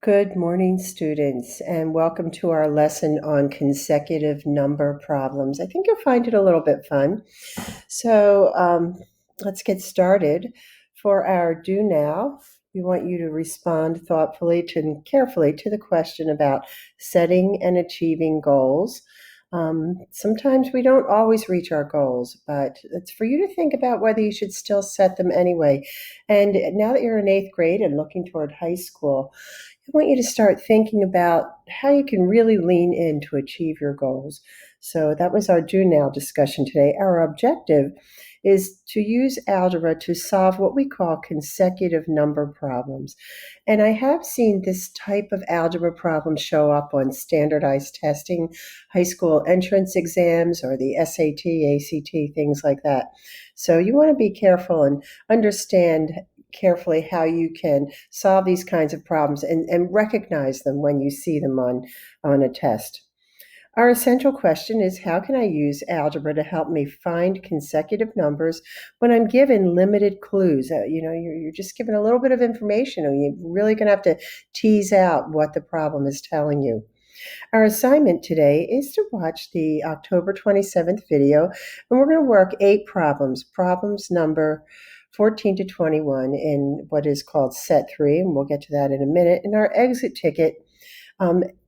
Good morning, students, and welcome to our lesson on consecutive number problems. I think you'll find it a little bit fun. So let's get started. For our do now, we want you to respond thoughtfully and carefully to the question about setting and achieving goals. Sometimes we don't always reach our goals, but it's for you to think about whether you should still set them anyway. And now that you're in eighth grade and looking toward high school, I want you to start thinking about how you can really lean in to achieve your goals. So that was our do now discussion today. Our objective is to use algebra to solve what we call consecutive number problems. And I have seen this type of algebra problem show up on standardized testing, high school entrance exams, or the SAT, ACT, things like that. So you want to be careful and understand carefully how you can solve these kinds of problems and recognize them when you see them on a test. Our essential question is, how can I use algebra to help me find consecutive numbers when I'm given limited clues? You're just given a little bit of information, and you're really going to have to tease out what the problem is telling you. Our assignment today is to watch the October 27th video, and we're going to work 8 problems number 14 to 21 in what is called set 3, and we'll get to that in a minute. And our exit ticket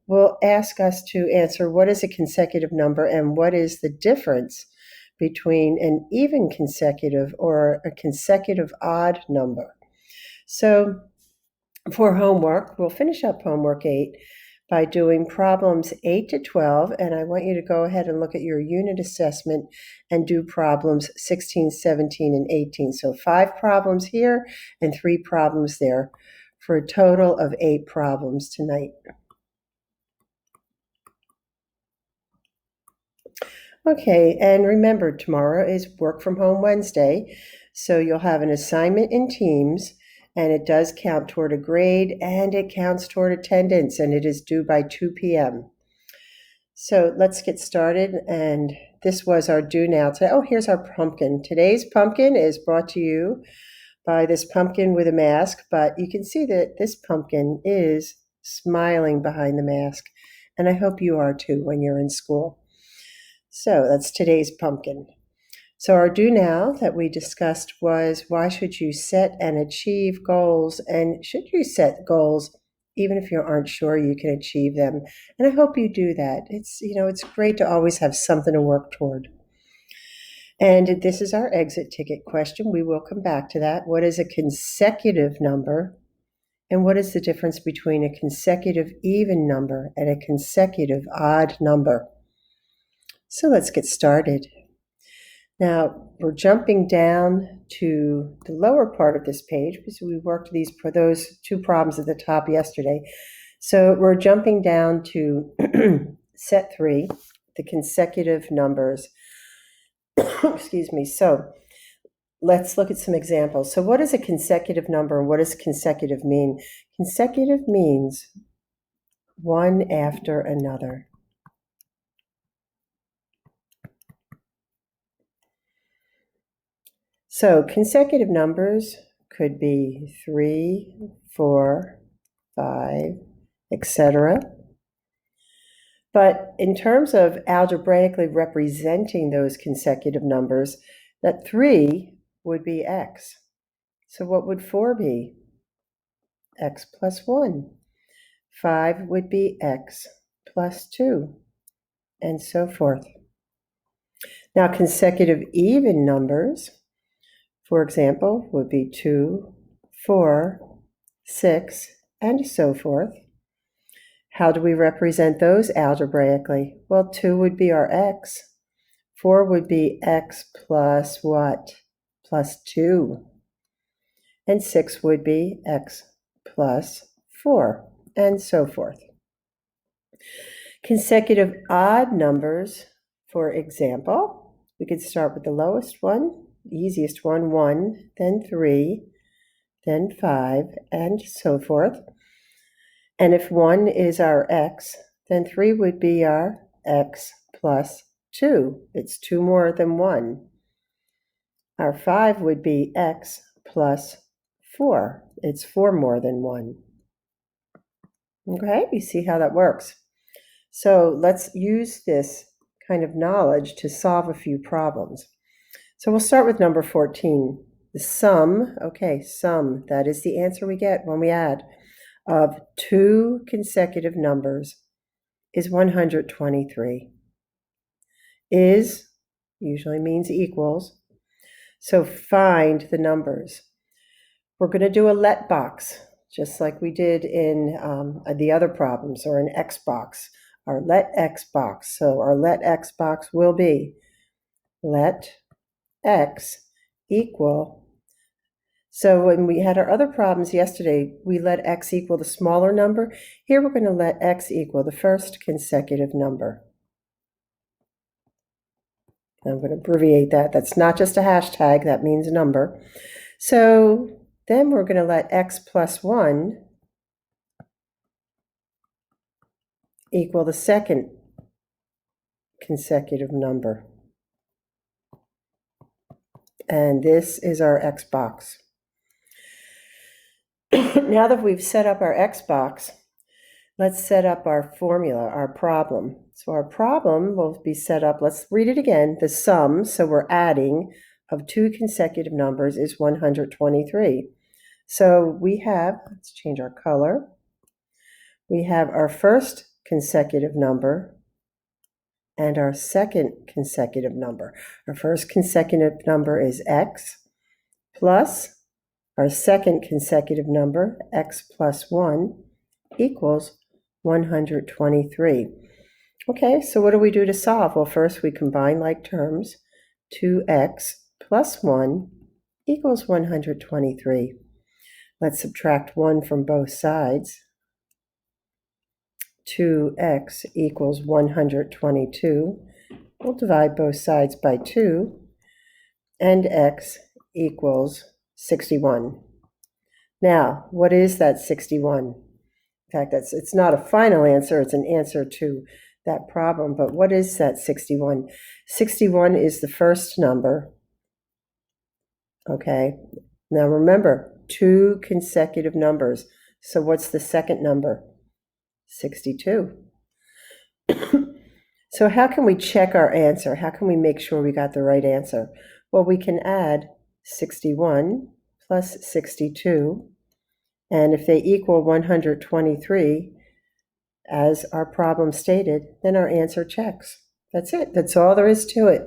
will ask us to answer what is a consecutive number and what is the difference between an even consecutive or a consecutive odd number. So for homework, we'll finish up homework 8 by doing problems 8 to 12, and I want you to go ahead and look at your unit assessment and do problems 16, 17, and 18. So 5 problems here and 3 problems there for a total of 8 problems tonight. Okay, and remember, tomorrow is Work from Home Wednesday, so you'll have an assignment in Teams, and it does count toward a grade, and it counts toward attendance, and it is due by 2 p.m. So let's get started, and this was our do now today. Oh, here's our pumpkin. Today's pumpkin is brought to you by this pumpkin with a mask, but you can see that this pumpkin is smiling behind the mask, and I hope you are too when you're in school. So that's today's pumpkin. So our do now that we discussed was, why should you set and achieve goals? And should you set goals even if you aren't sure you can achieve them? And I hope you do that. It's great to always have something to work toward. And this is our exit ticket question. We will come back to that. What is a consecutive number? And what is the difference between a consecutive even number and a consecutive odd number? So let's get started. Now, we're jumping down to the lower part of this page because we worked those 2 problems at the top yesterday. So we're jumping down to set 3, the consecutive numbers. Excuse me. So let's look at some examples. So what is a consecutive number and what does consecutive mean? Consecutive means one after another. So consecutive numbers could be 3, 4, 5, etc. But in terms of algebraically representing those consecutive numbers, that 3 would be x. So what would 4 be? X plus 1. 5 would be x plus 2, and so forth. Now, consecutive even numbers, for example, would be 2, 4, 6, and so forth. How do we represent those algebraically? Well, 2 would be our x. 4 would be x plus what? Plus 2. And 6 would be x plus 4, and so forth. Consecutive odd numbers, for example, we could start with the lowest one, the easiest one, 1, then 3, then 5, and so forth. And if 1 is our x, then 3 would be our x plus 2. It's 2 more than 1. Our 5 would be x plus 4. It's 4 more than 1. Okay, you see how that works. So let's use this kind of knowledge to solve a few problems. So we'll start with number 14. The sum, okay, sum, that is the answer we get when we add, of two consecutive numbers is 123. Is usually means equals. So find the numbers. We're going to do a let box, just like we did in the other problems, or an X box, our let X box. So our let X box will be let X equal. So when we had our other problems yesterday, we let X equal the smaller number. Here we're going to let X equal the first consecutive number. I'm going to abbreviate that. That's not just a hashtag, that means number. So then we're going to let X plus 1 equal the second consecutive number. And this is our X box. Now that we've set up our X box, let's set up our formula, our problem. So our problem will be set up, let's read it again. The sum, so we're adding, of two consecutive numbers is 123. So we have, let's change our color. We have our first consecutive number and our second consecutive number. Our first consecutive number is X plus our second consecutive number, X plus 1, equals 123. Okay, so what do we do to solve? Well, first we combine like terms. 2x plus 1 equals 123. Let's subtract 1 from both sides. 2x equals 122. We'll divide both sides by 2, and x equals 61. Now, what is that 61? In fact, it's not a final answer, it's an answer to that problem, but what is that 61? 61 is the first number, okay? Now remember, two consecutive numbers. So what's the second number? 62. So how can we check our answer? How can we make sure we got the right answer? Well, we can add 61 plus 62, and if they equal 123, as our problem stated, then our answer checks. That's it. That's all there is to it.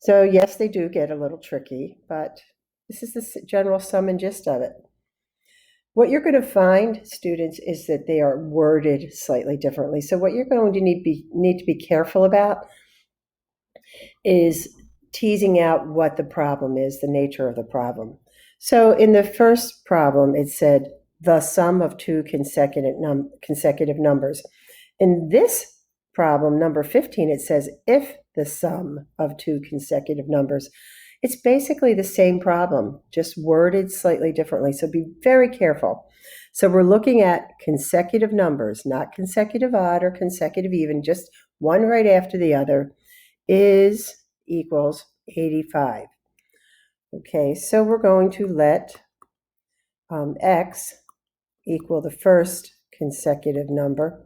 So yes, they do get a little tricky, but this is the general sum and gist of it. What you're going to find, students, is that they are worded slightly differently. So what you're going to need to be careful about is teasing out what the problem is, the nature of the problem. So in the first problem, it said the sum of two consecutive numbers. In this problem, number 15, it says if the sum of two consecutive numbers. It's basically the same problem, just worded slightly differently. So be very careful. So we're looking at consecutive numbers, not consecutive odd or consecutive even, just one right after the other, is equals 85. Okay, so we're going to let x equal the first consecutive number,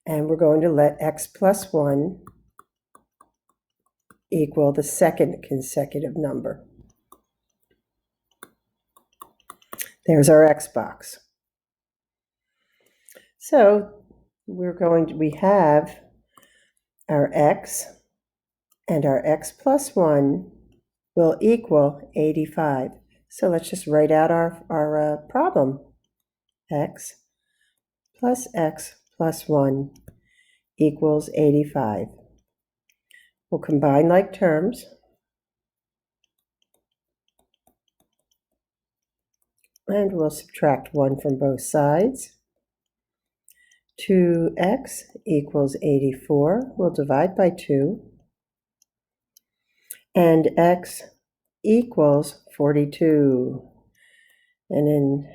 and we're going to let x plus 1 equal the second consecutive number. There's our X box. So we have our X, and our X plus 1 will equal 85. So let's just write out our problem. X plus 1 equals 85. We'll combine like terms. And we'll subtract 1 from both sides. 2x equals 84. We'll divide by 2. And x equals 42. And in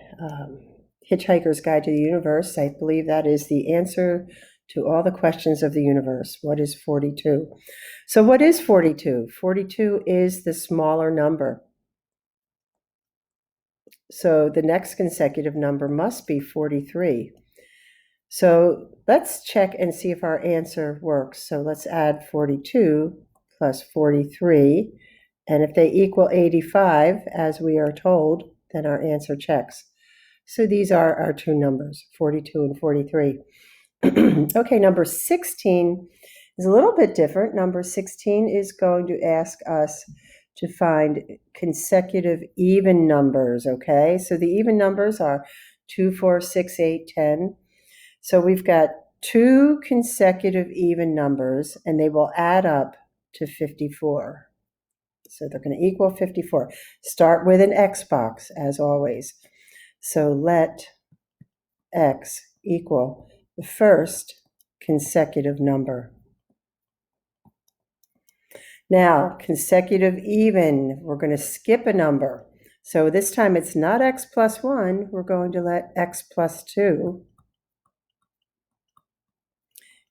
Hitchhiker's Guide to the Universe, I believe that is the answer to all the questions of the universe. What is 42? So what is 42? 42 is the smaller number. So the next consecutive number must be 43. So let's check and see if our answer works. So let's add 42 plus 43. And if they equal 85, as we are told, then our answer checks. So these are our two numbers, 42 and 43. Okay, number 16 is a little bit different. Number 16 is going to ask us to find consecutive even numbers, okay? So the even numbers are 2, 4, 6, 8, 10. So we've got two consecutive even numbers, and they will add up to 54. So they're going to equal 54. Start with an X box, as always. So let X equal the first consecutive number. Now, consecutive even, we're going to skip a number. So this time it's not X plus 1. We're going to let X plus 2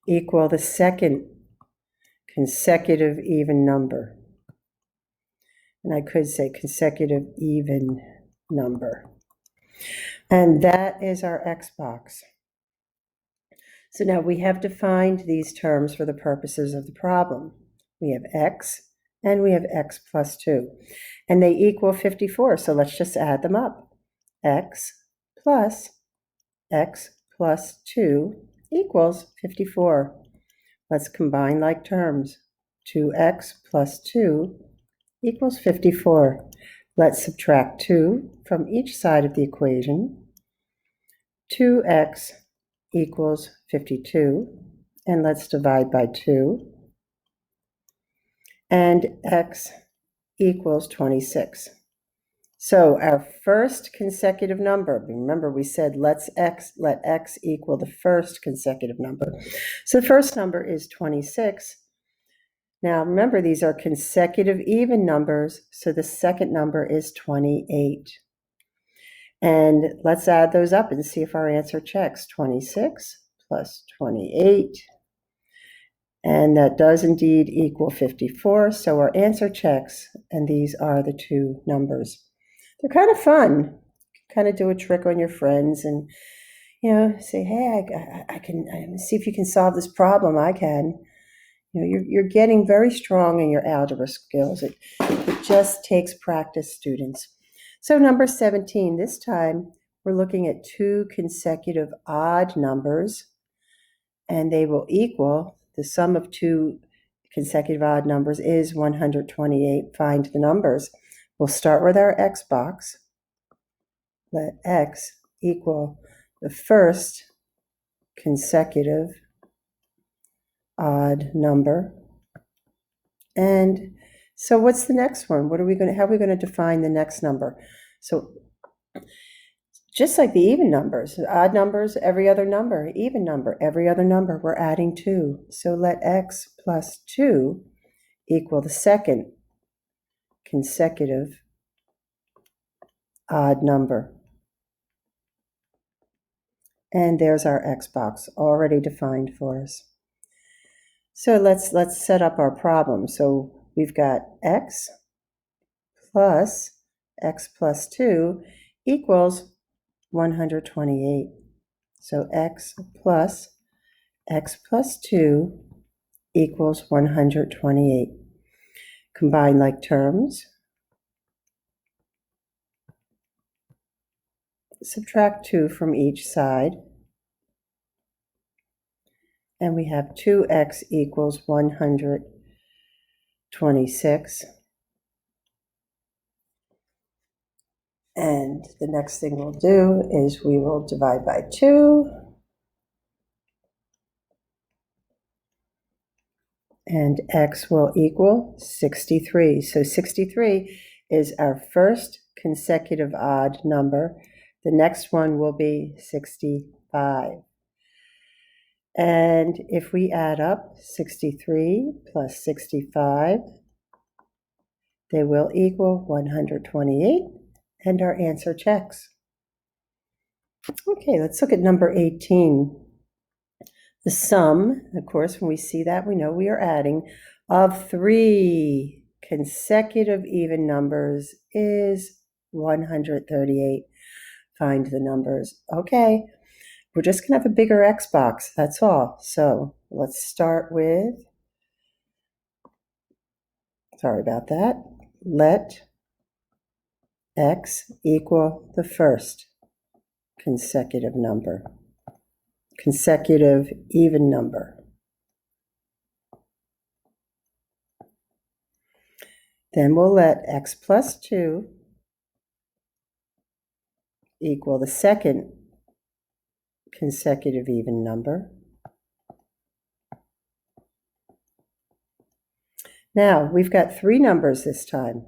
equal the second consecutive even number. And I could say consecutive even number. And that is our X box. So now we have defined these terms for the purposes of the problem. We have X and we have X plus 2. And they equal 54, so let's just add them up. X plus 2 equals 54. Let's combine like terms. 2x plus 2 equals 54. Let's subtract 2 from each side of the equation. 2x equals 52. And let's divide by 2. And x equals 26. So our first consecutive number, remember we said let x equal the first consecutive number. So the first number is 26. Now remember, these are consecutive even numbers, so the second number is 28. And let's add those up and see if our answer checks. 26 plus 28. And that does indeed equal 54, so our answer checks, and these are the two numbers. They're kind of fun. Kind of do a trick on your friends and, say, hey, I can see if you can solve this problem. I can. You're getting very strong in your algebra skills. It just takes practice, students. So number 17, this time we're looking at two consecutive odd numbers, and they will equal the sum of two consecutive odd numbers is 128. Find the numbers. We'll start with our X box. Let X equal the first consecutive odd number. And so what's the next one? How are we going to define the next number? So just like the even numbers, odd numbers, every other number, even number, every other number, we're adding 2. So let X plus 2 equal the second consecutive odd number. And there's our X box already defined for us. So let's set up our problem. So we've got X plus 2 equals 128. So X plus 2 equals 128. Combine like terms. Subtract 2 from each side. And we have 2x equals 126. And the next thing we'll do is we will divide by 2. And x will equal 63. So 63 is our first consecutive odd number. The next one will be 65. And if we add up 63 plus 65, they will equal 128, and our answer checks. Okay, let's look at number 18. The sum, of course, when we see that, we know we are adding, of 3 consecutive even numbers is 138. find the numbers. Okay, we're just going to have a bigger X box, that's all. So let's start with, sorry about that, let X equal the first consecutive number, consecutive even number. Then we'll let X plus 2 equal the second consecutive even number. Now, we've got 3 numbers this time.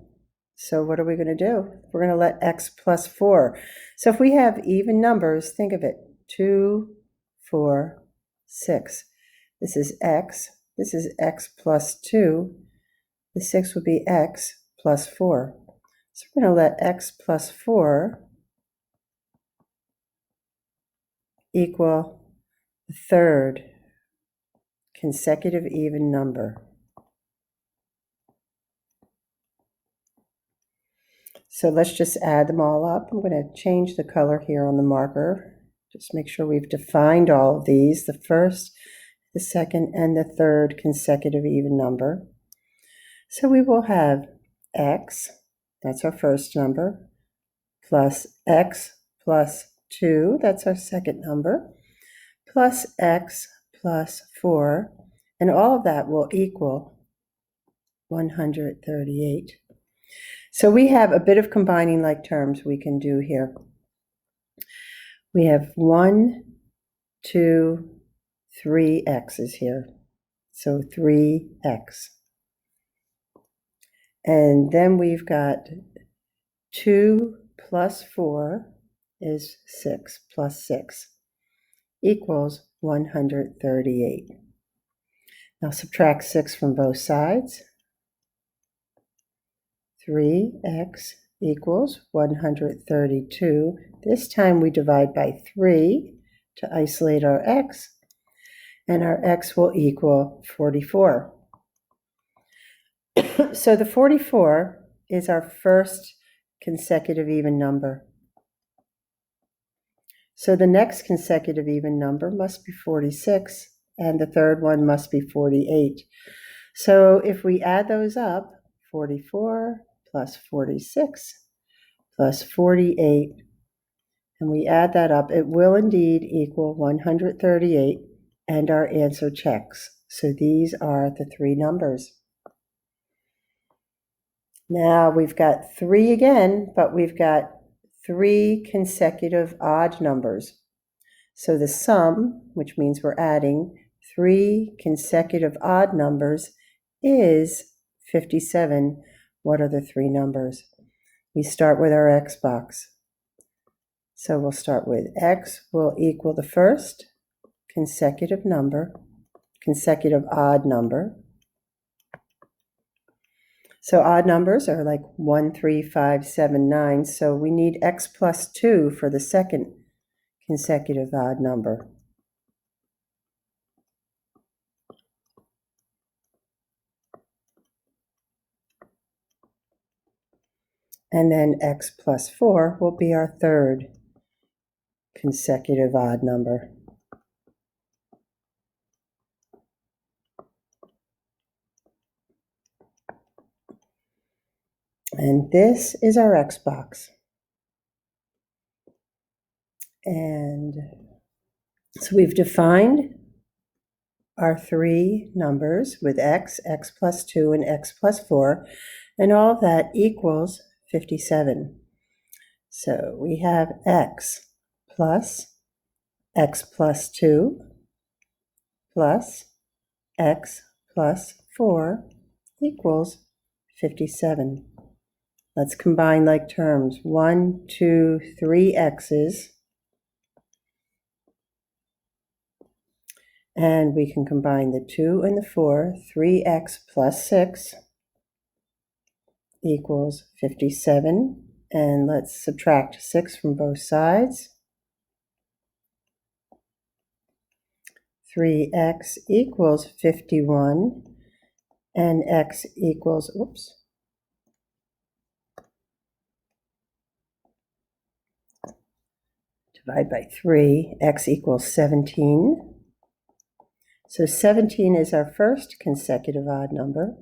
So what are we going to do? We're going to let X plus 4. So if we have even numbers, think of it. 2, 4, 6. This is X. This is X plus 2. The 6 would be X plus 4. So we're going to let X plus 4 equal the third consecutive even number. So let's just add them all up. I'm going to change the color here on the marker. Just make sure we've defined all of these, the first, the second, and the third consecutive even number. So we will have X, that's our first number, plus X plus 2, that's our second number, plus X plus 4, and all of that will equal 138. So we have a bit of combining like terms we can do here. We have 1, 2, 3 X's here. So 3X. And then we've got 2 plus 4 is 6 plus 6 equals 138. Now subtract 6 from both sides. 3X equals 132. This time we divide by 3 to isolate our X, and our X will equal 44. So the 44 is our first consecutive even number. So the next consecutive even number must be 46, and the third one must be 48. So if we add those up, 44 plus 46 plus 48, and we add that up, it will indeed equal 138, and our answer checks. So these are the 3 numbers. Now we've got 3 again, but we've got 3 consecutive odd numbers. So the sum, which means we're adding 3 consecutive odd numbers, is 57. What are the 3 numbers? We start with our X box. So we'll start with X will equal the first consecutive odd number. So odd numbers are like 1, 3, 5, 7, 9. So we need X plus 2 for the second consecutive odd number. And then X plus 4 will be our third consecutive odd number. And this is our X box. And so we've defined our 3 numbers with X, X plus 2, and X plus 4, and all of that equals 57. So we have X plus 2 plus X plus 4 equals 57. Let's combine like terms. 1, 2, 3 X's. And we can combine the 2 and the 4. 3X plus 6 equals 57. And let's subtract 6 from both sides. 3X equals 51. And X equals, oops. divide by 3, x equals 17. So 17 is our first consecutive odd number,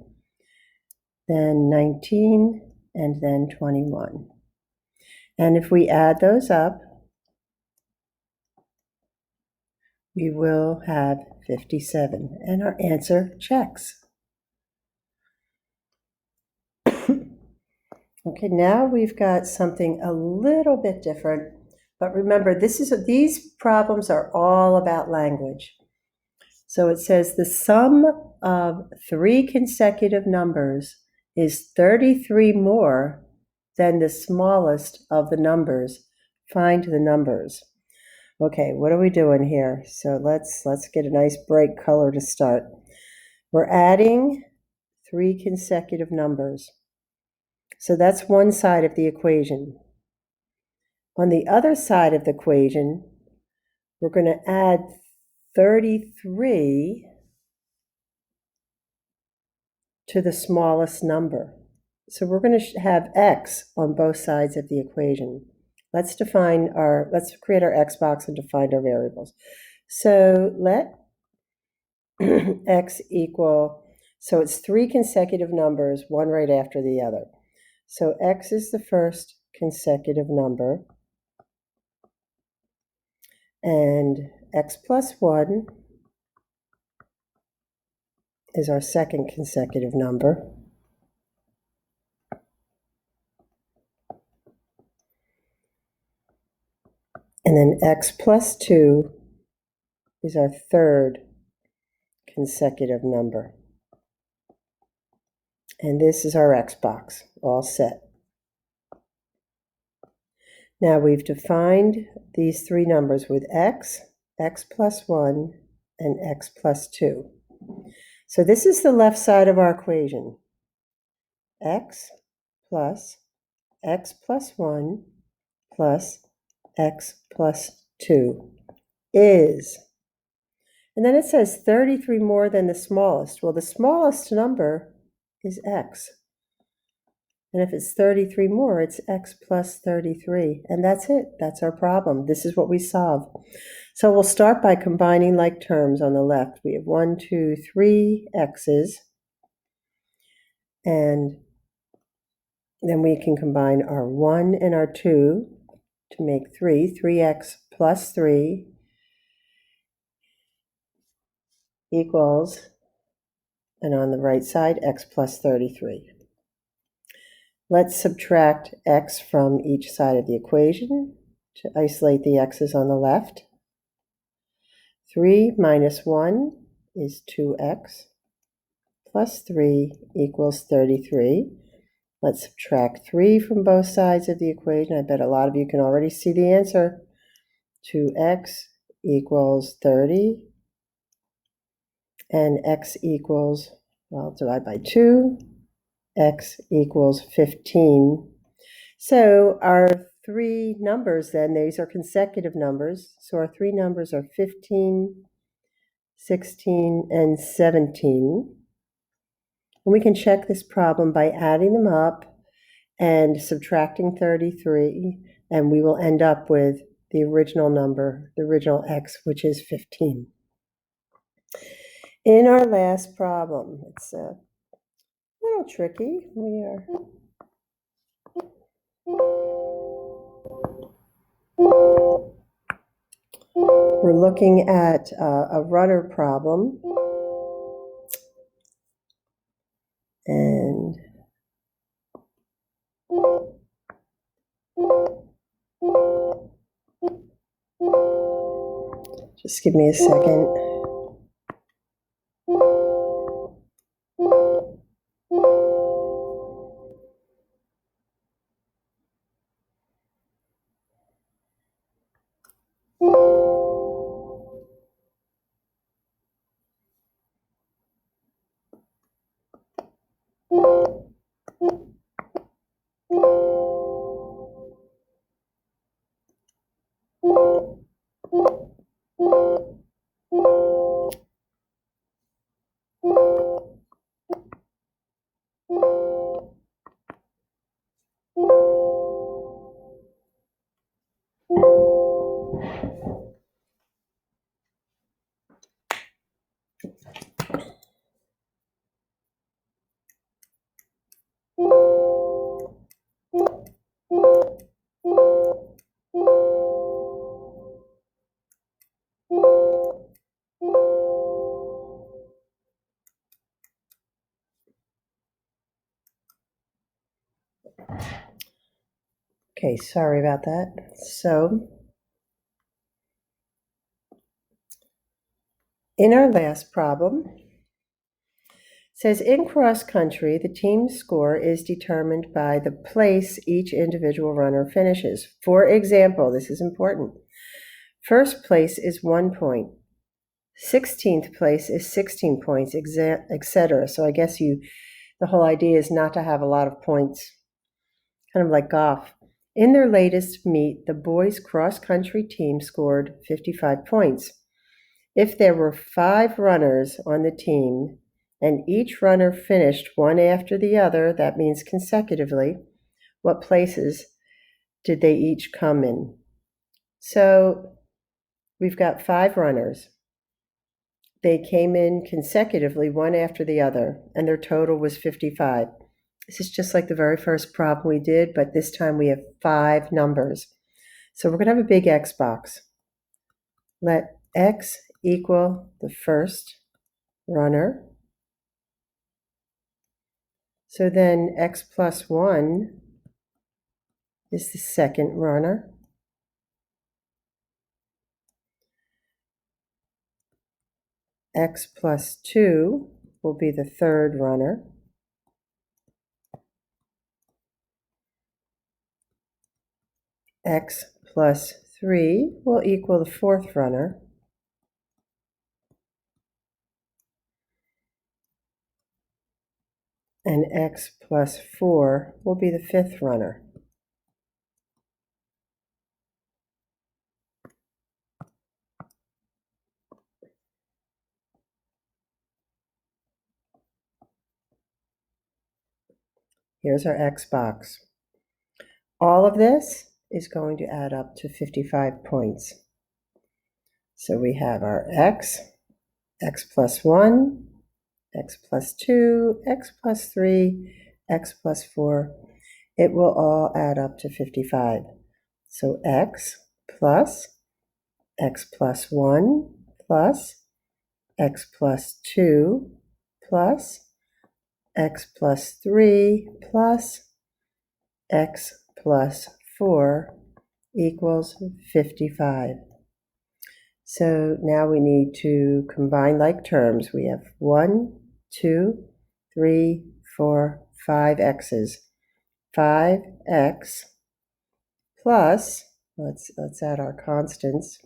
then 19, and then 21. And if we add those up, we will have 57, and our answer checks. Okay, now we've got something a little bit different, but remember, these problems are all about language. So it says the sum of 3 consecutive numbers is 33 more than the smallest of the numbers. Find the numbers. Okay, what are we doing here? So let's get a nice bright color to start. We're adding 3 consecutive numbers. So that's one side of the equation. On the other side of the equation, we're going to add 33 to the smallest number. So we're going to have x on both sides of the equation. Let's create our x box and define our variables. So let x equal, so it's 3 consecutive numbers, one right after the other. So x is the first consecutive number, and x plus 1 is our second consecutive number. And then x plus 2 is our third consecutive number. And this is our x box, all set. Now we've defined these 3 numbers with x, x plus 1, and x plus 2. So this is the left side of our equation. X plus 1 plus x plus 2 is, and then it says 33 more than the smallest. Well, the smallest number is x. And if it's 33 more, it's x plus 33. And that's it. That's our problem. This is what we solve. So we'll start by combining like terms on the left. We have 1, 2, 3 x's. And then we can combine our 1 and our 2 to make 3. 3x plus 3 equals, and on the right side, x plus 33. Let's subtract x from each side of the equation to isolate the x's on the left. 3 minus 1 is 2x plus 3 equals 33. Let's subtract 3 from both sides of the equation. I bet a lot of you can already see the answer. 2x equals 30. And x equals, well, divide by 2. X equals 15. So our 3 numbers then, these are consecutive numbers. So our 3 numbers are 15, 16, and 17. And we can check this problem by adding them up and subtracting 33, and we will end up with the original number, the original x, which is 15. In our last problem, it's a little tricky. We're looking at a rudder problem. And just give me a second. Okay, sorry about that. So, in our last problem, it says in cross country, the team score is determined by the place each individual runner finishes. For example, this is important. First place is 1 point. 16th place is 16 points, etc. So I guess the whole idea is not to have a lot of points, kind of like golf. In their latest meet, the boys' cross-country team scored 55 points. If there were 5 runners on the team and each runner finished one after the other, that means consecutively, what places did they each come in? So we've got 5 runners. They came in consecutively, one after the other, and their total was 55. This is just like the very first problem we did, but this time we have 5 numbers. So we're going to have a big X box. Let X equal the first runner. So then X plus 1 is the second runner. X plus 2 will be the third runner. X plus 3 will equal the fourth runner. And X plus 4 will be the fifth runner. Here's our X box. All of this is going to add up to 55 points. So we have our X plus 1, X plus 2, X plus 3, X plus 4. It will all add up to 55. So X plus 1 plus X plus 2 plus X plus 3 plus X plus 4 equals 55. So now we need to combine like terms. We have 1, 2, 3, 4, 5 X's. 5X plus, let's add our constants.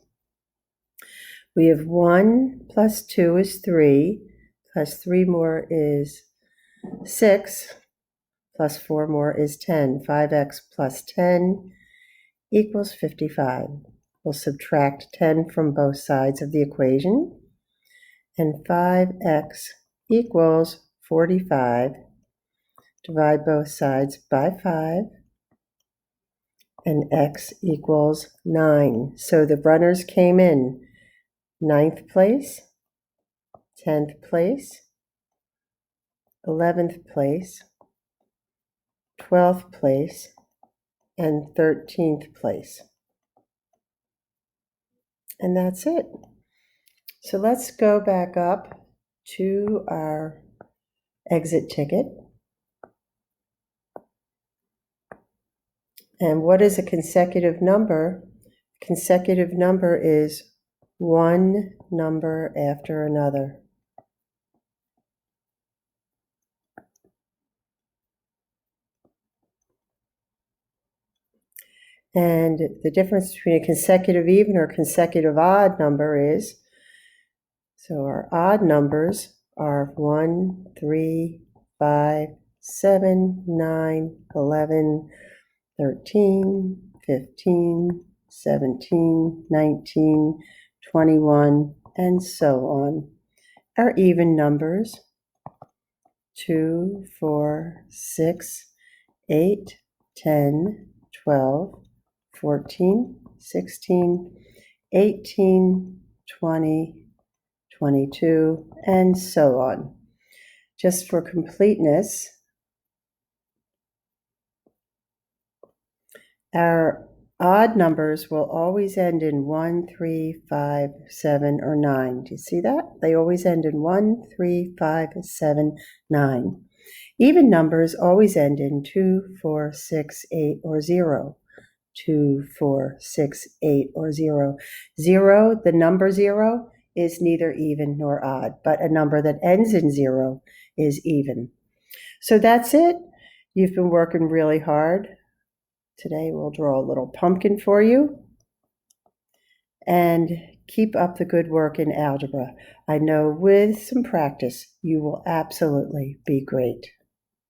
We have 1 plus 2 is 3, plus 3 more is 6, plus 4 more is 10. 5X plus 10 equals 55. We'll subtract 10 from both sides of the equation, and 5X equals 45. Divide both sides by 5, and X equals 9. So the runners came in 9th place, 10th place, 11th place, 12th place, and 13th place. And that's it. So let's go back up to our exit ticket. And what is a consecutive number? Consecutive number is one number after another. And the difference between a consecutive even or consecutive odd number is, so our odd numbers are 1, 3, 5, 7, 9, 11, 13, 15, 17, 19, 21, and so on. Our even numbers, 2, 4, 6, 8, 10, 12, 14, 16, 18, 20, 22, and so on. Just for completeness, our odd numbers will always end in 1, 3, 5, 7, or 9. Do you see that? They always end in 1, 3, 5, 7, 9. Even numbers always end in 2, 4, 6, 8, or 0. 2, 4, 6, 8, or 0. 0, the number 0, is neither even nor odd, but a number that ends in 0 is even. So that's it. You've been working really hard. Today we'll draw a little pumpkin for you. And keep up the good work in algebra. I know with some practice, you will absolutely be great.